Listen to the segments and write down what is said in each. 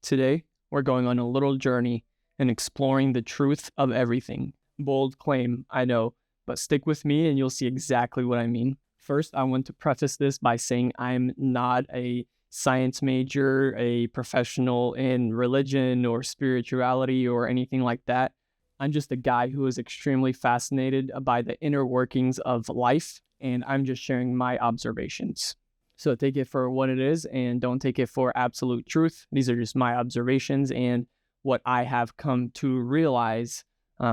Today, we're going on a little journey and exploring the truth of everything. Bold claim, I know, but stick with me and you'll see exactly what I mean. First, I want to preface this by saying I'm not a science major, a professional in religion or spirituality or anything like that. I'm just a guy who is extremely fascinated by the inner workings of life, and I'm just sharing my observations. So take it for what it is and don't take it for absolute truth. These are just my observations and what I have come to realize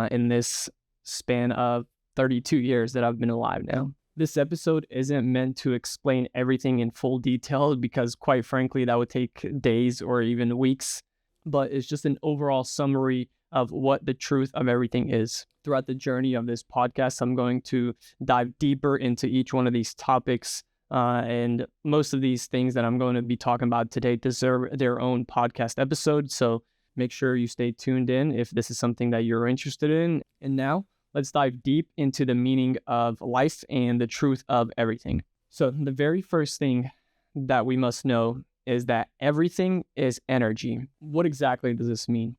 in this span of 32 years that I've been alive now. This episode isn't meant to explain everything in full detail because, quite frankly, that would take days or even weeks, but it's just an overall summary of what the truth of everything is. Throughout the journey of this podcast, I'm going to dive deeper into each one of these topics. And most of these things that I'm going to be talking about today deserve their own podcast episode. So make sure you stay tuned in if this is something that you're interested in. And now let's dive deep into the meaning of life and the truth of everything. So the very first thing that we must know is that everything is energy. What exactly does this mean?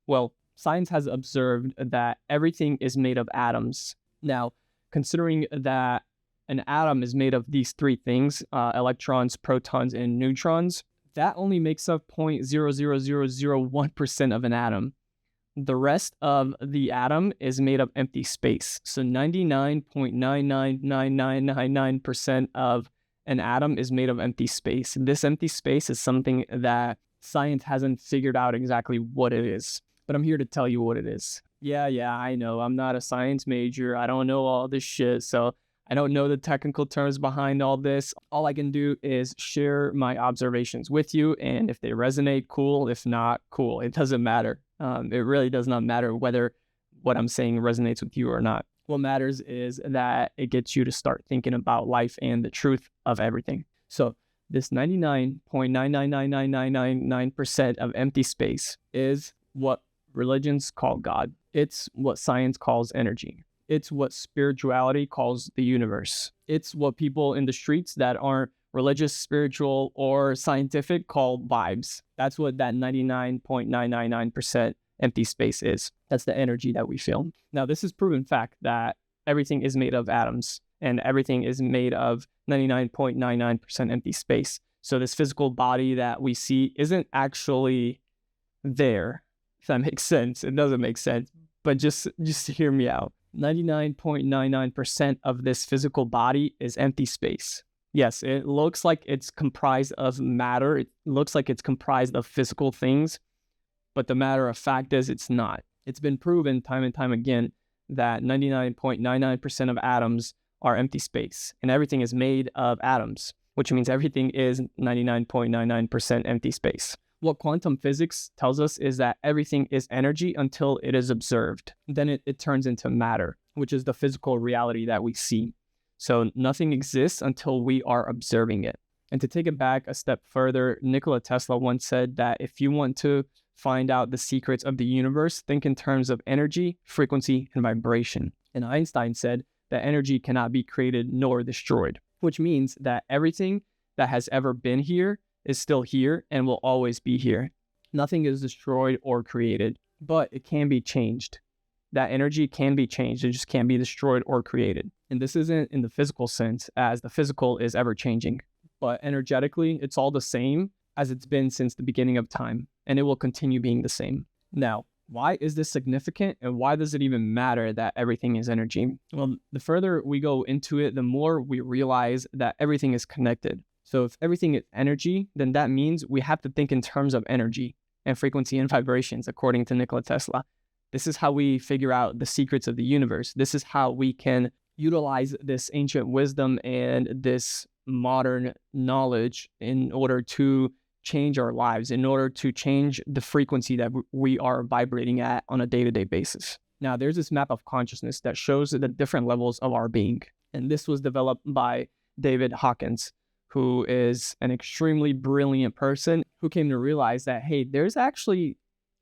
Well, science has observed that everything is made of atoms. Now, considering that an atom is made of these three things, electrons, protons, and neutrons, that only makes up 0.00001% of an atom. The rest of the atom is made of empty space. So 99.99999% of an atom is made of empty space. This empty space is something that science hasn't figured out exactly what it is, but I'm here to tell you what it is. Yeah, I know. I'm not a science major. I don't know all this shit, so I don't know the technical terms behind all this. All I can do is share my observations with you, and if they resonate, cool. If not, cool. It doesn't matter. It really does not matter whether what I'm saying resonates with you or not. What matters is that it gets you to start thinking about life and the truth of everything. So this 99.999999% of empty space is what religions call God. It's what science calls energy. It's what spirituality calls the universe. It's what people in the streets that aren't religious, spiritual, or scientific call vibes. That's what that 99.999% empty space is. That's the energy that we feel. Now, this is proven fact that everything is made of atoms and everything is made of 99.99% empty space. So this physical body that we see isn't actually there, if that makes sense. It doesn't make sense, but just hear me out. 99.99% of this physical body is empty space. Yes, it looks like it's comprised of matter. It looks like it's comprised of physical things, but the matter of fact is it's not. It's been proven time and time again that 99.99% of atoms are empty space, and everything is made of atoms, which means everything is 99.99% empty space. What quantum physics tells us is that everything is energy until it is observed. Then it turns into matter, which is the physical reality that we see. So nothing exists until we are observing it. And to take it back a step further, Nikola Tesla once said that if you want to find out the secrets of the universe, think in terms of energy, frequency, and vibration. And Einstein said that energy cannot be created nor destroyed, which means that everything that has ever been here is still here and will always be here. Nothing is destroyed or created, but it can be changed. That energy can be changed. It just can't be destroyed or created. And this isn't in the physical sense, as the physical is ever changing, but energetically, it's all the same as it's been since the beginning of time, and it will continue being the same. Now, why is this significant, and why does it even matter that everything is energy? Well, the further we go into it, the more we realize that everything is connected. So if everything is energy, then that means we have to think in terms of energy and frequency and vibrations, according to Nikola Tesla. This is how we figure out the secrets of the universe. This is how we can utilize this ancient wisdom and this modern knowledge in order to change our lives, in order to change the frequency that we are vibrating at on a day-to-day basis. Now, there's this map of consciousness that shows the different levels of our being. And this was developed by David Hawkins, who is an extremely brilliant person who came to realize that, hey, there's actually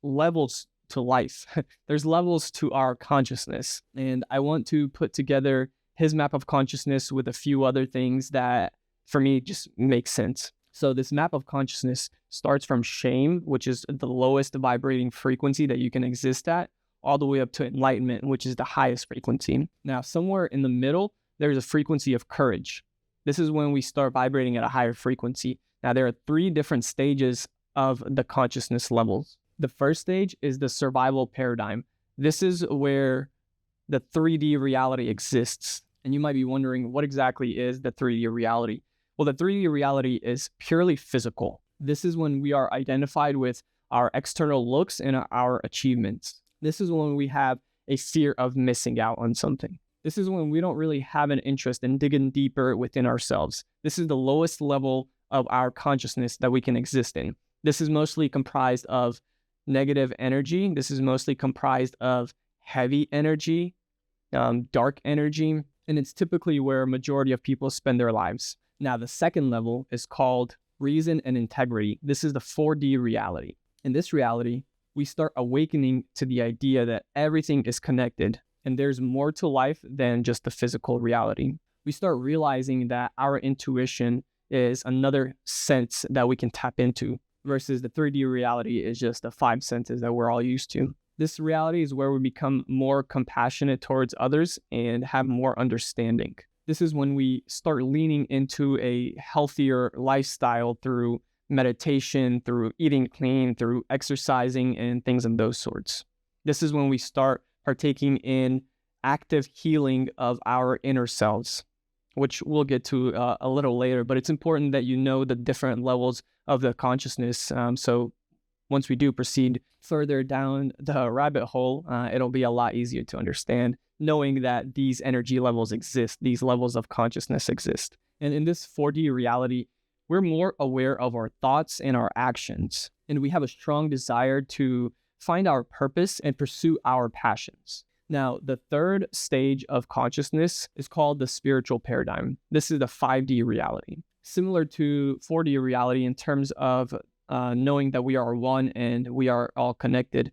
levels to life. There's levels to our consciousness. And I want to put together his map of consciousness with a few other things that, for me, just make sense. So this map of consciousness starts from shame, which is the lowest vibrating frequency that you can exist at, all the way up to enlightenment, which is the highest frequency. Now, somewhere in the middle, there's a frequency of courage. This is when we start vibrating at a higher frequency. Now, there are 3 different stages of the consciousness levels. The first stage is the survival paradigm. This is where the 3D reality exists. And you might be wondering, what exactly is the 3D reality? Well, the 3D reality is purely physical. This is when we are identified with our external looks and our achievements. This is when we have a fear of missing out on something. This is when we don't really have an interest in digging deeper within ourselves. This is the lowest level of our consciousness that we can exist in. This is mostly comprised of negative energy. This is mostly comprised of heavy energy, dark energy, and it's typically where a majority of people spend their lives. Now, the second level is called reason and integrity. This is the 4D reality. In this reality, we start awakening to the idea that everything is connected and there's more to life than just the physical reality. We start realizing that our intuition is another sense that we can tap into versus the 3D reality is just the 5 senses that we're all used to. This reality is where we become more compassionate towards others and have more understanding. This is when we start leaning into a healthier lifestyle through meditation, through eating clean, through exercising, and things of those sorts. This is when we start partaking in active healing of our inner selves, which we'll get to a little later, but it's important that you know the different levels of the consciousness. So once we do proceed further down the rabbit hole, it'll be a lot easier to understand, knowing that these energy levels exist, these levels of consciousness exist. And in this 4D reality, we're more aware of our thoughts and our actions, and we have a strong desire to find our purpose and pursue our passions. Now, the third stage of consciousness is called the spiritual paradigm. This is the 5D reality, similar to 4D reality in terms of knowing that we are one and we are all connected.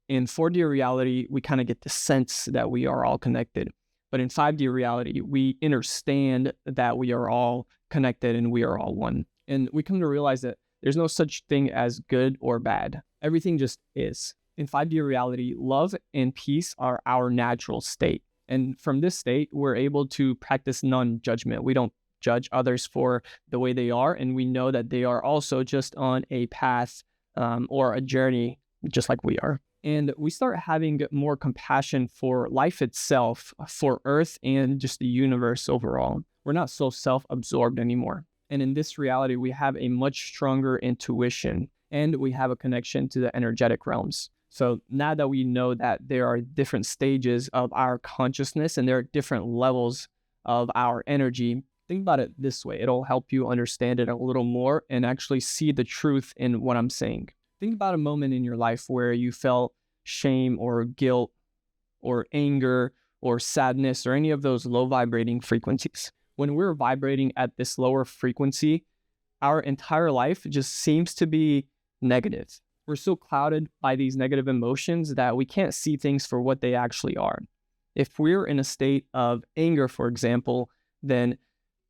In 4D reality, we kind of get the sense that we are all connected. But in 5D reality, we understand that we are all connected and we are all one. And we come to realize that there's no such thing as good or bad. Everything just is. In 5D reality, love and peace are our natural state. And from this state, we're able to practice non-judgment. We don't judge others for the way they are, and we know that they are also just on a path or a journey just like we are. And we start having more compassion for life itself, for Earth, and just the universe overall. We're not so self-absorbed anymore. And in this reality, we have a much stronger intuition, and we have a connection to the energetic realms. So now that we know that there are different stages of our consciousness and there are different levels of our energy, think about it this way. It'll help you understand it a little more and actually see the truth in what I'm saying. Think about a moment in your life where you felt shame or guilt or anger or sadness or any of those low vibrating frequencies. When we're vibrating at this lower frequency, our entire life just seems to be negative. We're so clouded by these negative emotions that we can't see things for what they actually are. If we're in a state of anger, for example, then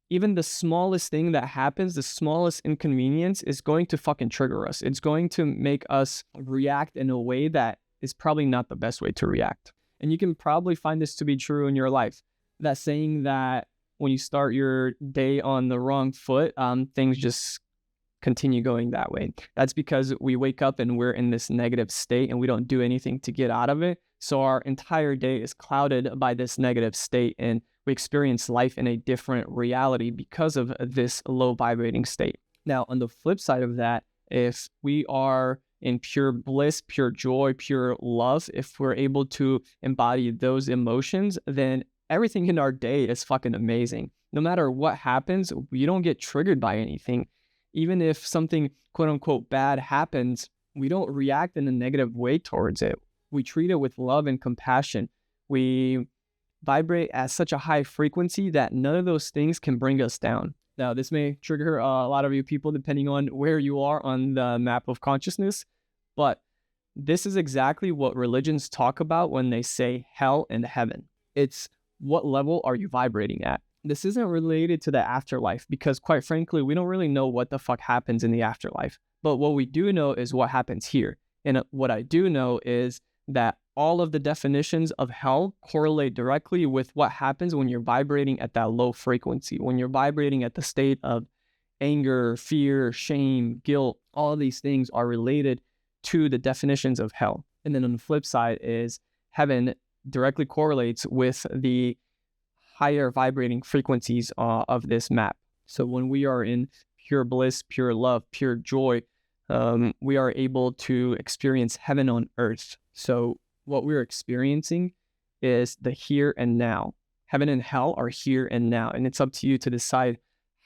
even the smallest thing that happens, the smallest inconvenience is going to fucking trigger us. It's going to make us react in a way that is probably not the best way to react. And you can probably find this to be true in your life. That saying that when you start your day on the wrong foot, things just continue going that way. That's because we wake up and we're in this negative state and we don't do anything to get out of it. So our entire day is clouded by this negative state and we experience life in a different reality because of this low vibrating state. Now, on the flip side of that, if we are in pure bliss, pure joy, pure love, if we're able to embody those emotions, then everything in our day is fucking amazing. No matter what happens, we don't get triggered by anything. Even if something quote unquote bad happens, we don't react in a negative way towards it. We treat it with love and compassion. We vibrate at such a high frequency that none of those things can bring us down. Now, this may trigger a lot of you people depending on where you are on the map of consciousness, but this is exactly what religions talk about when they say hell and heaven. It's what level are you vibrating at? This isn't related to the afterlife because, quite frankly, we don't really know what the fuck happens in the afterlife. But what we do know is what happens here. And what I do know is that all of the definitions of hell correlate directly with what happens when you're vibrating at that low frequency, when you're vibrating at the state of anger, fear, shame, guilt. All of these things are related to the definitions of hell. And then on the flip side is heaven directly correlates with the higher vibrating frequencies of this map. So when we are in pure bliss, pure love, pure joy, we are able to experience heaven on earth. So what we're experiencing is the here and now. Heaven and hell are here and now, and it's up to you to decide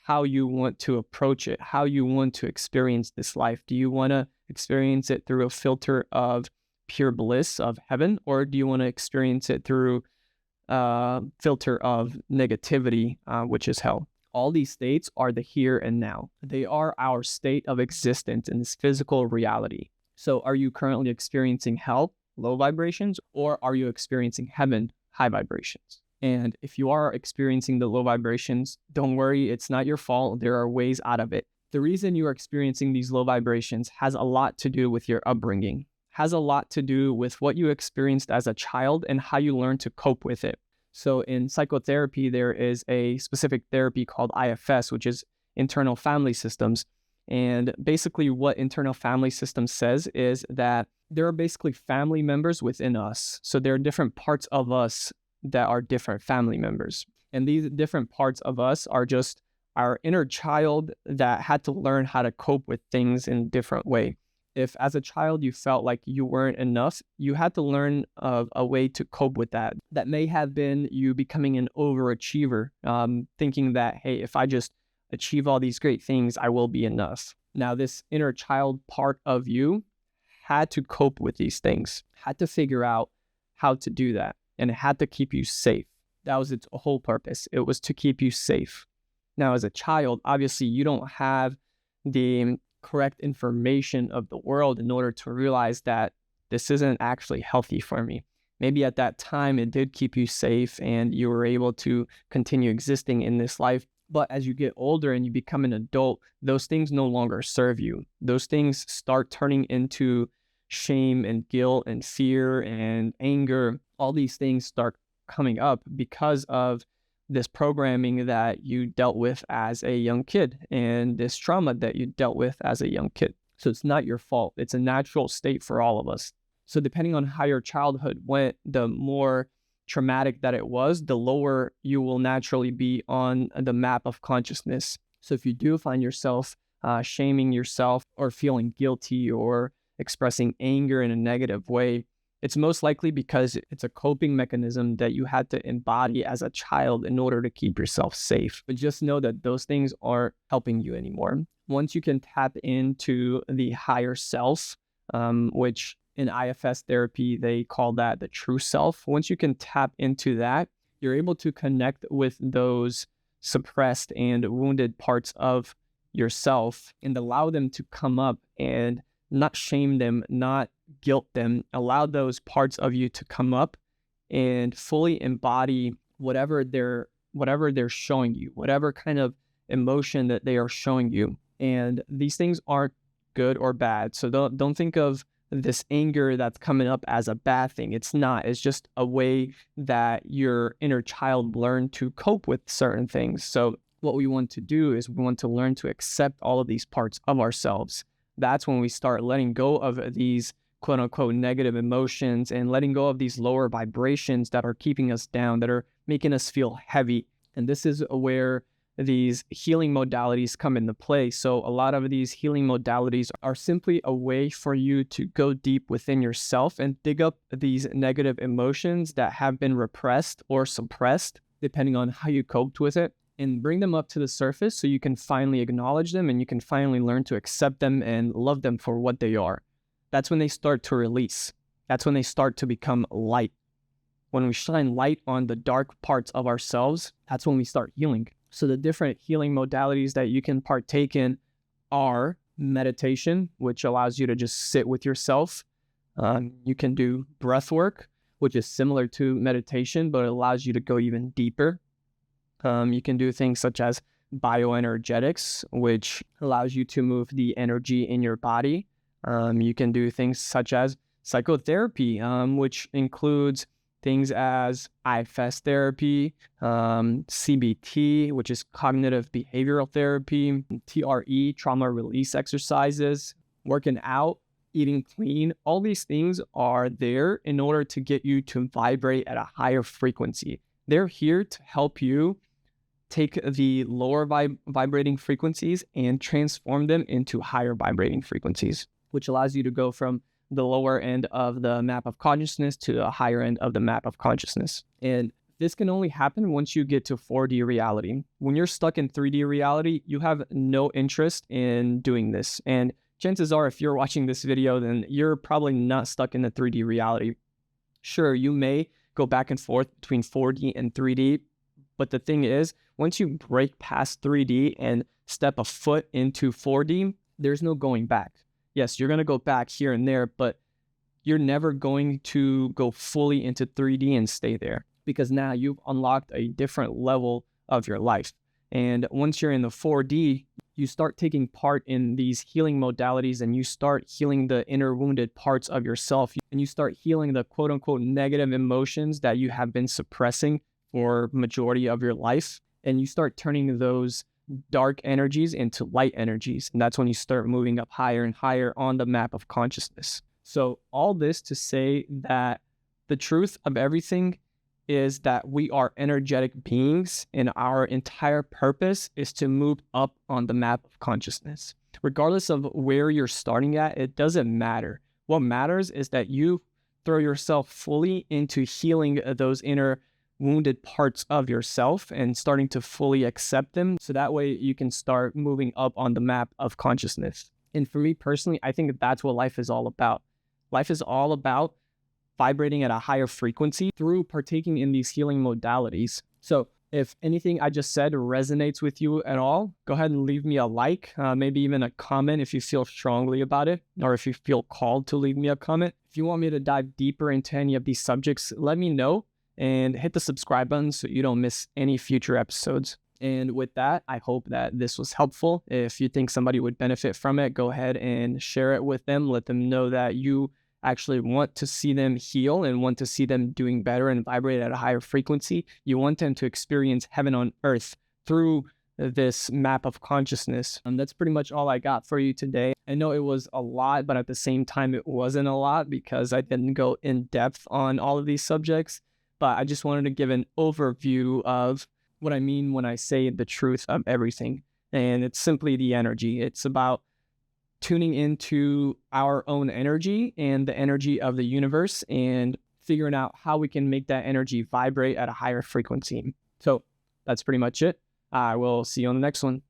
how you want to approach it, how you want to experience this life. Do you want to experience it through a filter of pure bliss of heaven, or do you want to experience it through filter of negativity, which is hell? All these states are the here and now. They are our state of existence in this physical reality. So are you currently experiencing hell, low vibrations, or are you experiencing heaven, high vibrations? And if you are experiencing the low vibrations, don't worry, it's not your fault. There are ways out of it. The reason you are experiencing these low vibrations has a lot to do with your upbringing, has a lot to do with what you experienced as a child and how you learn to cope with it. So in psychotherapy, there is a specific therapy called IFS, which is internal family systems. And basically what internal family systems says is that there are basically family members within us. So there are different parts of us that are different family members. And these different parts of us are just our inner child that had to learn how to cope with things in a different way. If as a child you felt like you weren't enough, you had to learn a way to cope with that. That may have been you becoming an overachiever, thinking that, hey, if I just achieve all these great things, I will be enough. Now, this inner child part of you had to cope with these things, had to figure out how to do that, and it had to keep you safe. That was its whole purpose. It was to keep you safe. Now, as a child, obviously, you don't have the correct information of the world in order to realize that this isn't actually healthy for me. Maybe at that time it did keep you safe and you were able to continue existing in this life. But as you get older and you become an adult, those things no longer serve you. Those things start turning into shame and guilt and fear and anger. All these things start coming up because of this programming that you dealt with as a young kid and this trauma that you dealt with as a young kid. So it's not your fault. It's a natural state for all of us. So depending on how your childhood went, the more traumatic that it was, the lower you will naturally be on the map of consciousness. So if you do find yourself shaming yourself or feeling guilty or expressing anger in a negative way, it's most likely because it's a coping mechanism that you had to embody as a child in order to keep yourself safe. But just know that those things aren't helping you anymore. Once you can tap into the higher self, which in IFS therapy, they call that the true self. Once you can tap into that, you're able to connect with those suppressed and wounded parts of yourself and allow them to come up and not shame them, not guilt them. Allow those parts of you to come up and fully embody whatever they're showing you, whatever kind of emotion that they are showing you. And these things aren't good or bad. So don't think of this anger that's coming up as a bad thing. It's not. It's just a way that your inner child learned to cope with certain things. So what we want to do is we want to learn to accept all of these parts of ourselves. That's when we start letting go of these quote unquote negative emotions and letting go of these lower vibrations that are keeping us down, that are making us feel heavy. And this is where these healing modalities come into play. So a lot of these healing modalities are simply a way for you to go deep within yourself and dig up these negative emotions that have been repressed or suppressed, depending on how you coped with it, and bring them up to the surface so you can finally acknowledge them and you can finally learn to accept them and love them for what they are. That's when they start to release. That's when they start to become light. When we shine light on the dark parts of ourselves, that's when we start healing. So the different healing modalities that you can partake in are meditation, which allows you to just sit with yourself. You can do breath work, which is similar to meditation, but it allows you to go even deeper. You can do things such as bioenergetics, which allows you to move the energy in your body. You can do things such as psychotherapy, which includes things as IFS therapy, CBT, which is cognitive behavioral therapy, TRE, trauma release exercises, working out, eating clean. All these things are there in order to get you to vibrate at a higher frequency. They're here to help you take the lower vibrating frequencies and transform them into higher vibrating frequencies, which allows you to go from the lower end of the map of consciousness to the higher end of the map of consciousness. And this can only happen once you get to 4D reality. When you're stuck in 3D reality, you have no interest in doing this. And chances are, if you're watching this video, then you're probably not stuck in the 3D reality. Sure, you may go back and forth between 4D and 3D, but the thing is, once you break past 3D and step a foot into 4D, there's no going back. Yes, you're going to go back here and there, but you're never going to go fully into 3D and stay there, because now you've unlocked a different level of your life. And once you're in the 4D, you start taking part in these healing modalities, and you start healing the inner wounded parts of yourself, and you start healing the quote unquote negative emotions that you have been suppressing for majority of your life. And you start turning those dark energies into light energies. And that's when you start moving up higher and higher on the map of consciousness. So all this to say that the truth of everything is that we are energetic beings, and our entire purpose is to move up on the map of consciousness. Regardless of where you're starting at, it doesn't matter. What matters is that you throw yourself fully into healing those inner wounded parts of yourself and starting to fully accept them, so that way you can start moving up on the map of consciousness. And for me personally, I think that's what life is all about. Life is all about vibrating at a higher frequency through partaking in these healing modalities. So if anything I just said resonates with you at all, go ahead and leave me a like, maybe even a comment if you feel strongly about it, or if you feel called to leave me a comment. If you want me to dive deeper into any of these subjects, let me know. And hit the subscribe button so you don't miss any future episodes. And with that, I hope that this was helpful. If you think somebody would benefit from it, go ahead and share it with them. Let them know that you actually want to see them heal and want to see them doing better and vibrate at a higher frequency. You want them to experience heaven on earth through this map of consciousness. That's pretty much all I got for you today. I know it was a lot, but at the same time, it wasn't a lot because I didn't go in depth on all of these subjects. But I just wanted to give an overview of what I mean when I say the truth of everything. And it's simply the energy. It's about tuning into our own energy and the energy of the universe and figuring out how we can make that energy vibrate at a higher frequency. So that's pretty much it. I will see you on the next one.